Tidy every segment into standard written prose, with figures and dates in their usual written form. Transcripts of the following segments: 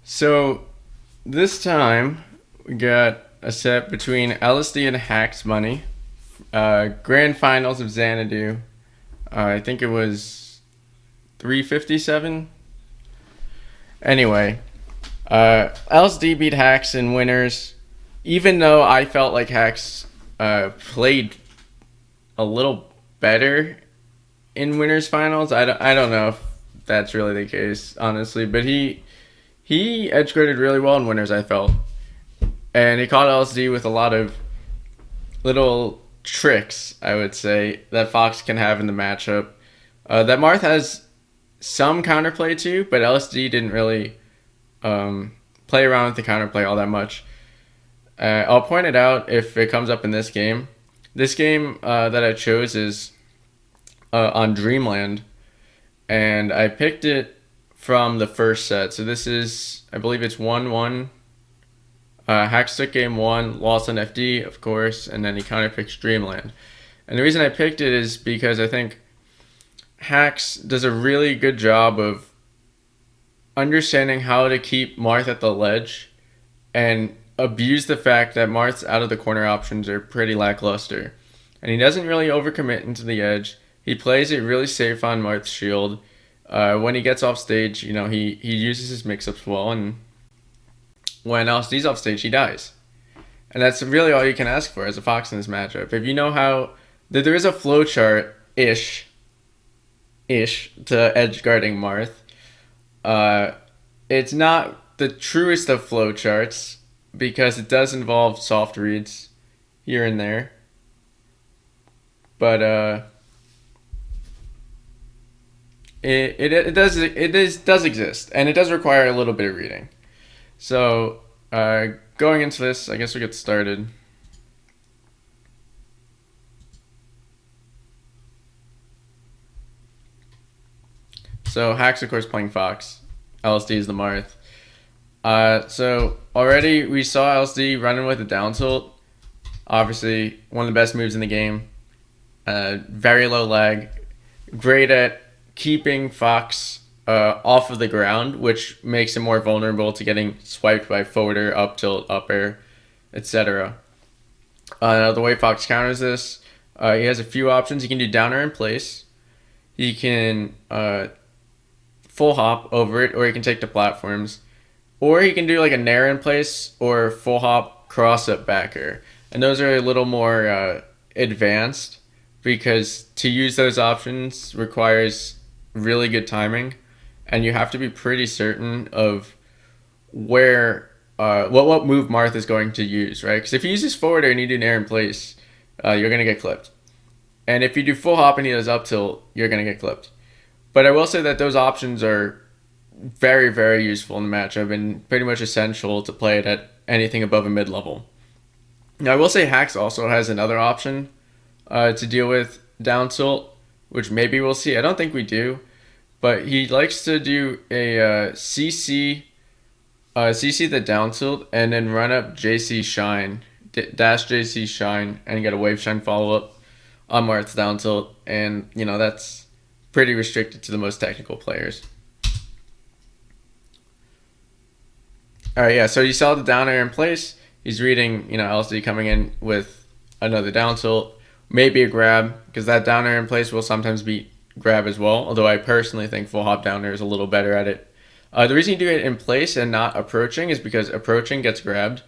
So this time we got a set between LSD and Hacks Money. Grand finals of Xanadu. I think it was 357. Anyway, LSD beat Hacks in winners, even though I felt like Hacks played a little better in winners finals. I don't know if that's really the case, honestly, but he edge graded really well in winners, I felt. And he caught LSD with a lot of little tricks, I would say, that Fox can have in the matchup. That Marth has some counterplay to, but LSD didn't really play around with the counterplay all that much. I'll point it out if it comes up in this game. This game that I chose is on Dreamland, and I picked it from the first set. So this is, I believe it's 1-1. Hacks took game 1, lost on FD, of course, and then he counterpicked Dreamland. And the reason I picked it is because I think Hacks does a really good job of understanding how to keep Marth at the ledge and abuse the fact that Marth's out of the corner options are pretty lackluster. And he doesn't really overcommit into the edge. He plays it really safe on Marth's shield. When he gets off stage, he uses his mix-ups well, and when LSD's off stage, he dies. And that's really all you can ask for as a Fox in this matchup. If you know how that there is a flowchart-ish to edge guarding Marth, it's not the truest of flowcharts because it does involve soft reads here and there. But it does exist, and it does require a little bit of reading. So going into this, I guess we'll get started. So Hacks, of course, playing Fox. LSD is the Marth. So already we saw LSD running with a down tilt. Obviously, one of the best moves in the game. Very low lag. Great at keeping Fox off of the ground, which makes him more vulnerable to getting swiped by forwarder, up tilt, up air, etc. The way Fox counters this, he has a few options. He can do down air in place. He can full hop over it, or he can take the platforms. Or he can do like a nair in place or full hop cross up back air. And those are a little more advanced because to use those options requires really good timing, and you have to be pretty certain of where what move Marth is going to use, right? Because if he uses forwarder and you do nair in place, you're gonna get clipped. And if you do full hop and he does up tilt, you're gonna get clipped. But I will say that those options are very, very useful in the matchup and pretty much essential to play it at anything above a mid level. Now, I will say Hacks also has another option to deal with down tilt, which maybe we'll see. I don't think we do, but he likes to do a CC the down tilt and then run up JC Shine, dash JC Shine, and get a wave shine follow up on Marth's down tilt, and that's pretty restricted to the most technical players. Alright, yeah, so you saw the down air in place. He's reading, LSD coming in with another down tilt, maybe a grab, because that down air in place will sometimes beat grab as well, although I personally think full hop down air is a little better at it. The reason you do it in place and not approaching is because approaching gets grabbed,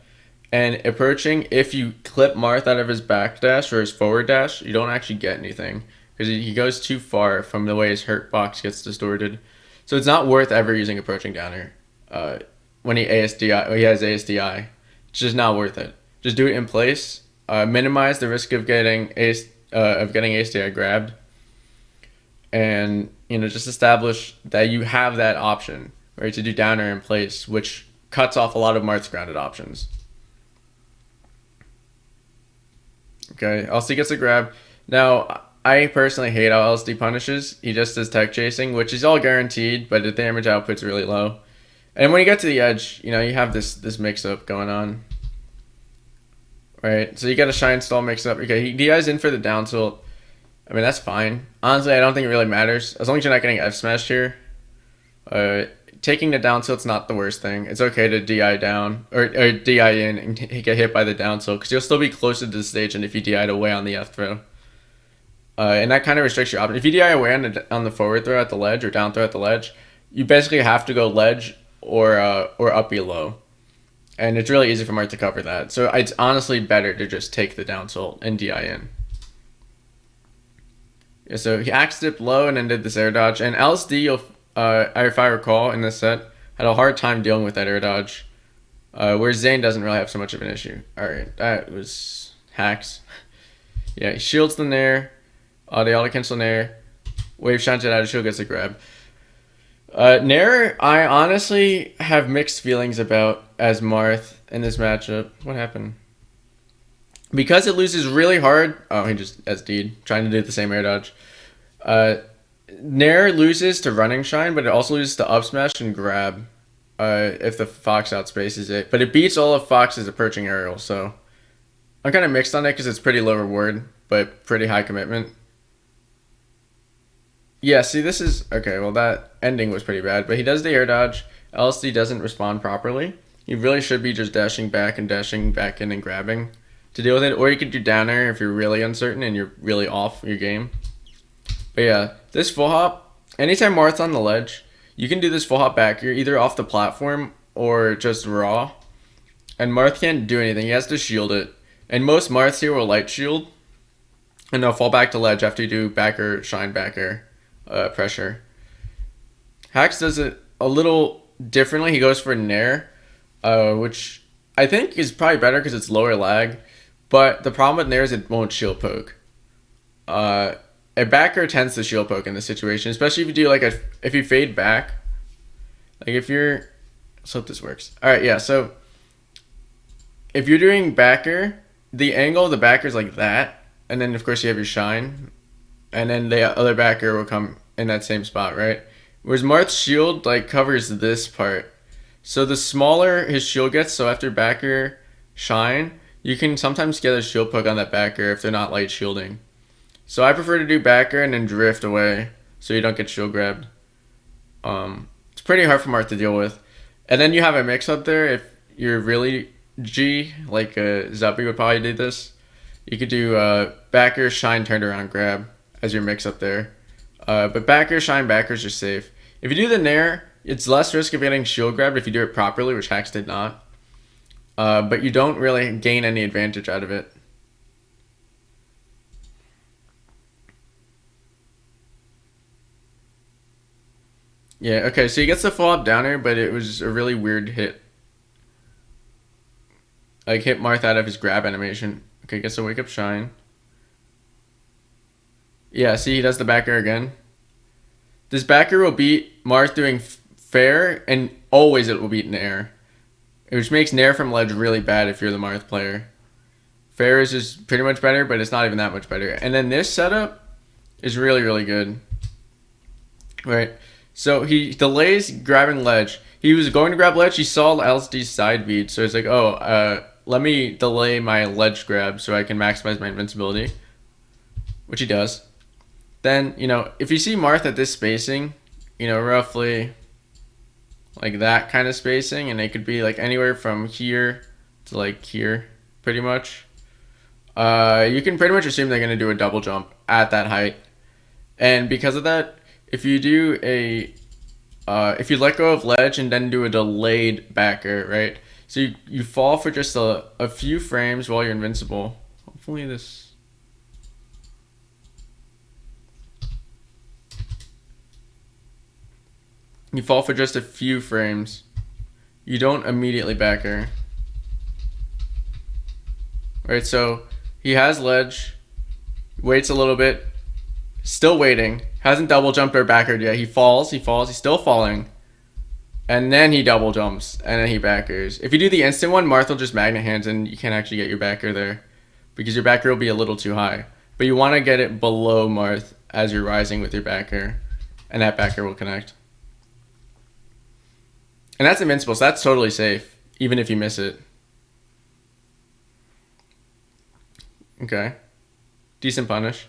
and approaching, if you clip Marth out of his back dash or his forward dash, you don't actually get anything, because he goes too far from the way his hurt box gets distorted. So it's not worth ever using approaching down air. When he has ASDI, it's just not worth it. Just do it in place. Minimize the risk of getting ASDI grabbed, and just establish that you have that option, right, to do down air in place, which cuts off a lot of Marth's grounded options. Okay, LSD gets a grab. Now, I personally hate how LSD punishes. He just does tech chasing, which is all guaranteed, but the damage output's really low. And when you get to the edge, you have this mix-up going on. Right? So you got a shine stall mix-up. Okay, he has in for the down tilt. I mean, that's fine. Honestly, I don't think it really matters. As long as you're not getting F-smashed here. taking the down tilt's not the worst thing. It's okay to DI down or DI in and get hit by the down tilt because you'll still be closer to the stage than if you DI'd away on the F throw. And that kind of restricts your option. If you DI away on the forward throw at the ledge or down throw at the ledge, you basically have to go ledge or up below. And it's really easy for Marth to cover that. So it's honestly better to just take the down tilt and DI in. Yeah, so he axe dipped low and then did this air dodge. And LSD, if I recall, in this set, had a hard time dealing with that air dodge. Whereas Zane doesn't really have so much of an issue. Alright, that was hacks. Yeah, he shields the Nair. They auto cancel Nair. Wave shines it out of shield, gets a grab. Nair, I honestly have mixed feelings about as Marth in this matchup. What happened? Because it loses really hard. Oh, he just SD'd, trying to do the same air dodge. Nair loses to running shine, but it also loses to up smash and grab if the Fox outspaces it. But it beats all of Fox's approaching aerial, so I'm kind of mixed on it because it's pretty low reward, but pretty high commitment. Yeah, see, this is... Okay, well, that ending was pretty bad, but he does the air dodge. LSD doesn't respond properly. You really should be just dashing back and dashing back in and grabbing to deal with it, or you could do down air if you're really uncertain and you're really off your game. But yeah, this full hop, anytime Marth's on the ledge, you can do this full hop back. You're either off the platform or just raw, and Marth can't do anything. He has to shield it, and most Marths here will light shield, and they'll fall back to ledge after you do back air, shine back air pressure. Hax does it a little differently. He goes for Nair, which I think is probably better because it's lower lag. But the problem with Nair is it won't shield poke. A backer tends to shield poke in this situation, especially if you do if you fade back. Like if you're, let's hope this works. All right, yeah. So if you're doing backer, the angle of the backer is like that, and then of course you have your shine, and then the other backer will come in that same spot, right? Whereas Marth's shield covers this part. So the smaller his shield gets, so after backer shine, you can sometimes get a shield poke on that backer if they're not light shielding. So I prefer to do backer and then drift away so you don't get shield grabbed. It's pretty hard for Marth to deal with. And then you have a mix up there if you're really G, like Zuppy would probably do this. You could do backer, shine, turned around, grab as your mix up there. But backer, shine, backers are safe. If you do the Nair, it's less risk of getting shield grabbed if you do it properly, which Hax did not. But you don't really gain any advantage out of it. Yeah, okay, so he gets the full up down air, but it was a really weird hit. Hit Marth out of his grab animation. Okay, gets a wake up shine. Yeah, see, he does the back air again. This backer will beat Marth doing fair, and always it will beat Nair. Which makes Nair from ledge really bad if you're the Marth player. Fair is just pretty much better, but it's not even that much better. And then this setup is really, really good. Right? So he delays grabbing ledge. He was going to grab ledge. He saw LSD's side beat. So he's like, let me delay my ledge grab so I can maximize my invincibility. Which he does. Then, if you see Marth at this spacing, roughly like that kind of spacing, and it could be anywhere from here to here, pretty much. You can pretty much assume they're going to do a double jump at that height. And because of that, if you do if you let go of ledge and then do a delayed backer, right? So you fall for just a few frames while you're invincible. Hopefully this... You fall for just a few frames. You don't immediately backer. Right, so he has ledge. Waits a little bit. Still waiting. Hasn't double jumped or backered yet. He falls. He's still falling. And then he double jumps. And then he backers. If you do the instant one, Marth will just magnet hands and you can't actually get your backer there. Because your backer will be a little too high. But you want to get it below Marth as you're rising with your backer. And that backer will connect. And that's invincible, so that's totally safe, even if you miss it. Okay. Decent punish.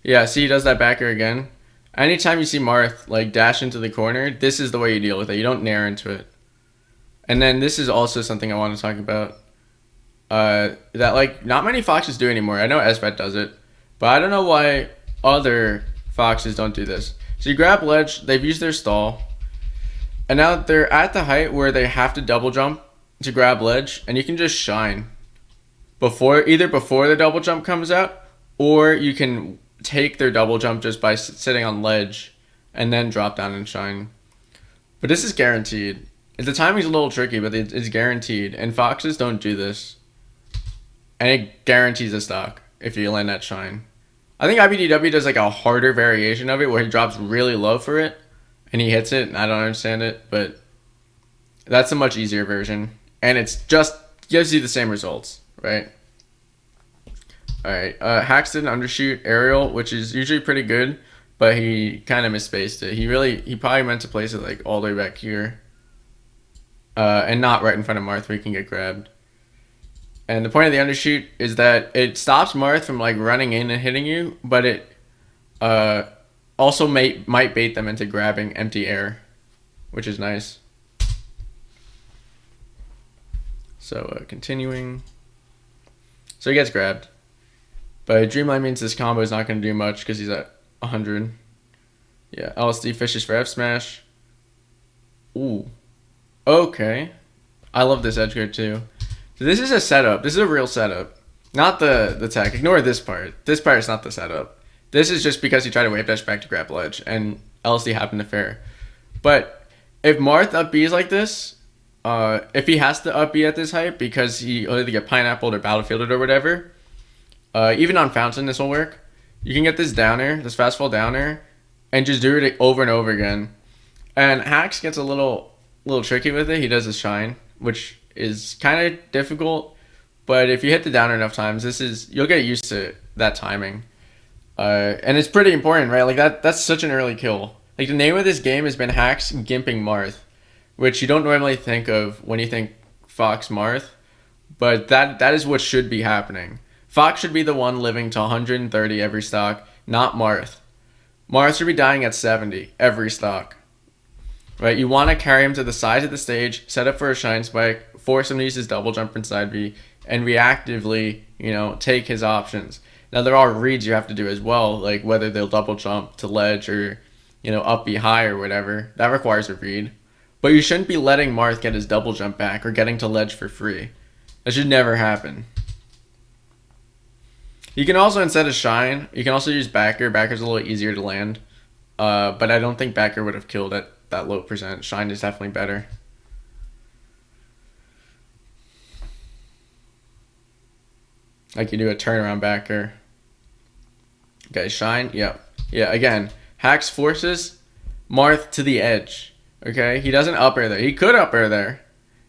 Yeah, see, he does that backer again. Anytime you see Marth like dash into the corner, this is the way you deal with it. You don't nair into it. And then this is also something I want to talk about. That like not many foxes do anymore. I know SVET does it, but I don't know why other foxes don't do this. So you grab ledge, they've used their stall, and now they're at the height where they have to double jump to grab ledge, and you can just shine either before the double jump comes out, or you can take their double jump just by sitting on ledge and then drop down and shine. But this is guaranteed. The timing's a little tricky, but it's guaranteed, and foxes don't do this. And it guarantees a stock if you land that shine. I think IBDW does like a harder variation of it where he drops really low for it and he hits it, and I don't understand it, but that's a much easier version. And it's just gives you the same results, right? Alright, Hacks did an undershoot aerial, which is usually pretty good, but he kind of misspaced it. He probably meant to place it like all the way back here. And not right in front of Marth where he can get grabbed. And the point of the undershoot is that it stops Marth from like running in and hitting you, but it also might bait them into grabbing empty air, which is nice. So continuing. So he gets grabbed. But Dreamline means this combo is not going to do much because he's at 100. Yeah, LSD fishes for F smash. Ooh. Okay. I love this edge guard too. So this is a setup. This is a real setup. Not the tech. Ignore this part. This part is not the setup. This is just because he tried to wave dash back to grab ledge, and LSD happened to fair. But if Marth up B's like this, if he has to up B at this height because he either get pineappled or battlefielded or whatever, even on Fountain this will work. You can get this downer, this fast fall downer, and just do it over and over again. And Hacks gets a little tricky with it. He does a shine, which is kind of difficult, but if you hit the downer enough times, you'll get used to that timing. And it's pretty important, right? Like that's such an early kill. Like the name of this game has been Hacks gimping Marth, which you don't normally think of when you think Fox Marth, but that is what should be happening. Fox should be the one living to 130 every stock, not Marth. Marth should be dying at 70 every stock. Right, you want to carry him to the side of the stage, set up for a shine spike, force him to use his double jump inside B, and reactively, take his options. Now there are reads you have to do as well, like whether they'll double jump to ledge or, up B high or whatever. That requires a read. But you shouldn't be letting Marth get his double jump back or getting to ledge for free. That should never happen. You can also, instead of shine, you can also use backer. Backer's a little easier to land. But I don't think backer would have killed at that low percent. Shine is definitely better. Like you do a turnaround backer. Okay, shine. Yep. Yeah, again, Hacks forces Marth to the edge. Okay, he doesn't up air there. He could up air there.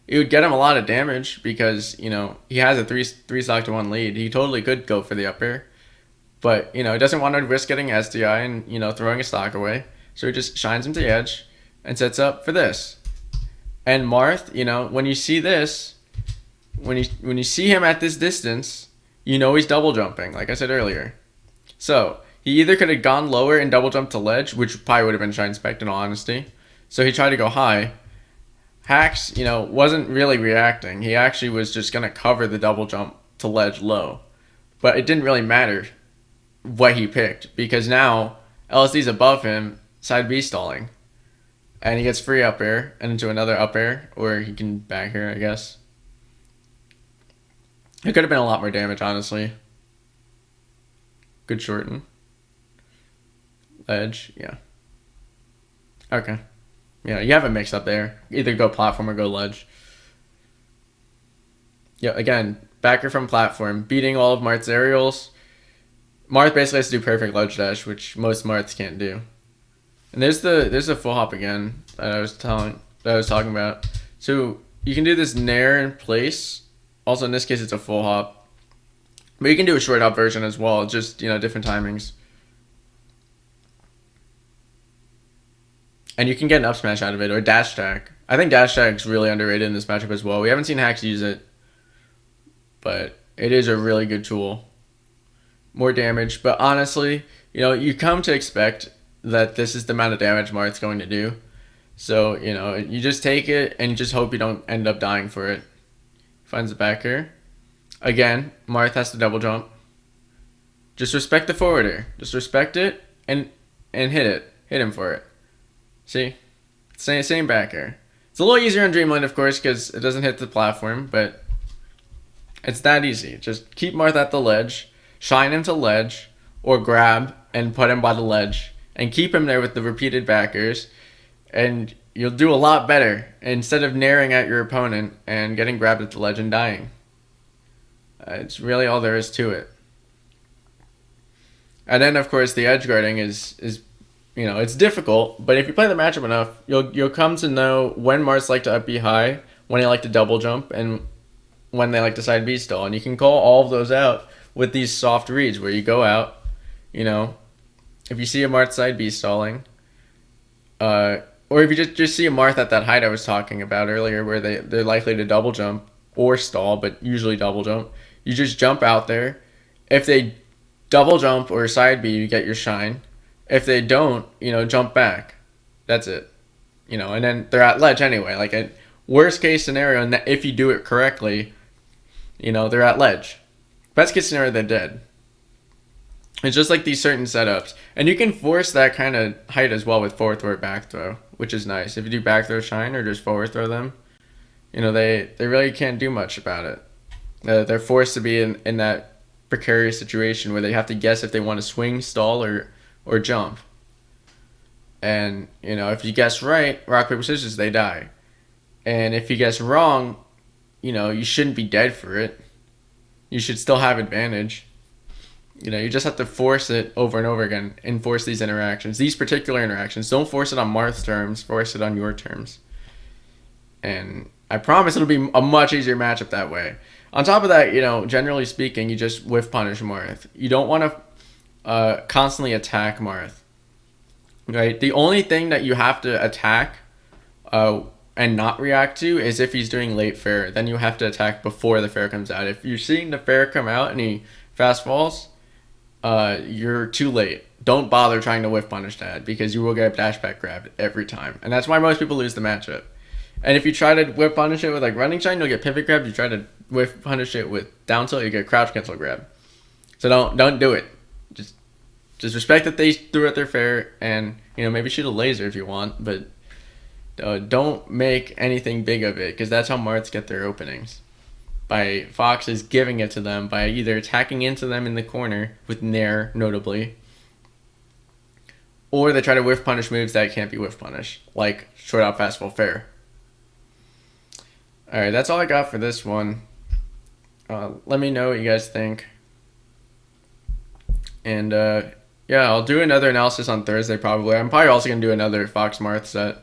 It would get him a lot of damage because, he has a three stock to 1 lead. He totally could go for the up air. But, he doesn't want to risk getting SDI and, throwing a stock away. So he just shines him to the edge and sets up for this. And Marth, when you see this, when you see him at this distance, he's double jumping, like I said earlier. So he either could have gone lower and double jumped to ledge, which probably would have been shine spec in all honesty. So he tried to go high. Hacks, wasn't really reacting. He actually was just going to cover the double jump to ledge low. But it didn't really matter what he picked because now LSD's above him, side B stalling. And he gets free up air and into another up air, or he can back air, I guess. It could have been a lot more damage, honestly. Good shorten. Ledge, yeah. Okay. Yeah, you have a mix up there. Either go platform or go ledge. Yeah, again, backer from platform, beating all of Marth's aerials. Marth basically has to do perfect ledge dash, which most Marths can't do. And there's a full hop again that I was talking about. So you can do this nair in place. Also in this case it's a full hop. But you can do a short hop version as well, just different timings. And you can get an up smash out of it or dash tag. I think dash tag is really underrated in this matchup as well. We haven't seen Hacks use it, but it is a really good tool. More damage, but honestly, you come to expect that this is the amount of damage Marth's going to do. So, you just take it and just hope you don't end up dying for it. Finds the backer. Again, Marth has to double jump. Just respect the forwarder. Just respect it and hit it. Hit him for it. See? Same backer. It's a little easier on Dreamland, of course, because it doesn't hit the platform, but it's that easy. Just keep Marth at the ledge, shine into ledge, or grab and put him by the ledge, and keep him there with the repeated backers, and you'll do a lot better instead of naring at your opponent and getting grabbed at the ledge and dying. It's really all there is to it. And then, of course, the edge guarding is it's difficult, but if you play the matchup enough, you'll come to know when Marths like to up B high, when they like to double jump, and when they like to side B stall. And you can call all of those out with these soft reads where you go out, if you see a Marth side B stalling, or if you just see a Marth at that height I was talking about earlier where they're likely to double jump or stall, but usually double jump, you just jump out there. If they double jump or side B, you get your shine. If they don't, jump back. That's it. And then they're at ledge anyway. Like a worst case scenario, and if you do it correctly, they're at ledge. Best case scenario, they're dead. It's just like these certain setups. And you can force that kind of height as well with forward throw or back throw, which is nice. If you do back throw shine or just forward throw them, they really can't do much about it. They're forced to be in that precarious situation where they have to guess if they want to swing, stall, or jump. And, if you guess right, rock, paper, scissors, they die. And if you guess wrong, you shouldn't be dead for it. You should still have advantage. You just have to force it over and over again and force these interactions. These particular interactions. Don't force it on Marth's terms. Force it on your terms. And I promise it'll be a much easier matchup that way. On top of that, generally speaking, you just whiff punish Marth. You don't want to constantly attack Marth. Right? The only thing that you have to attack and not react to is if he's doing late fair. Then you have to attack before the fair comes out. If you're seeing the fair come out and he fast falls, you're too late. Don't bother trying to whiff punish that because you will get dash back grabbed every time. And that's why most people lose the matchup. And if you try to whip punish it with like running shine, you'll get pivot grab. You try to whip punish it with down tilt, you get crouch cancel grab. So don't do it. Just respect that they threw at their fair, and maybe shoot a laser if you want, but don't make anything big of it because that's how Marths get their openings. By Foxes giving it to them by either attacking into them in the corner with Nair, notably, or they try to whiff punish moves that can't be whiff punished, like short out fast fall fair. Alright, that's all I got for this one. Let me know what you guys think. And I'll do another analysis on Thursday probably. I'm probably also going to do another Fox Marth set.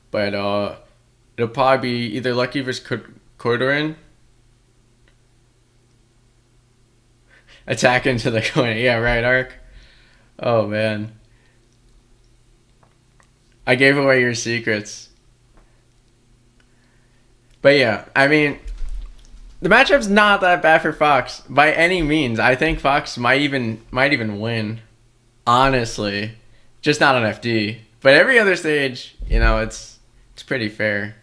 But it'll probably be either Lucky vs. Cordoran. Attack into the corner. Yeah, right, Arc. Oh, man. I gave away your secrets. But yeah, I mean, the matchup's not that bad for Fox by any means. I think Fox might even win, honestly, just not on FD. But every other stage, it's pretty fair.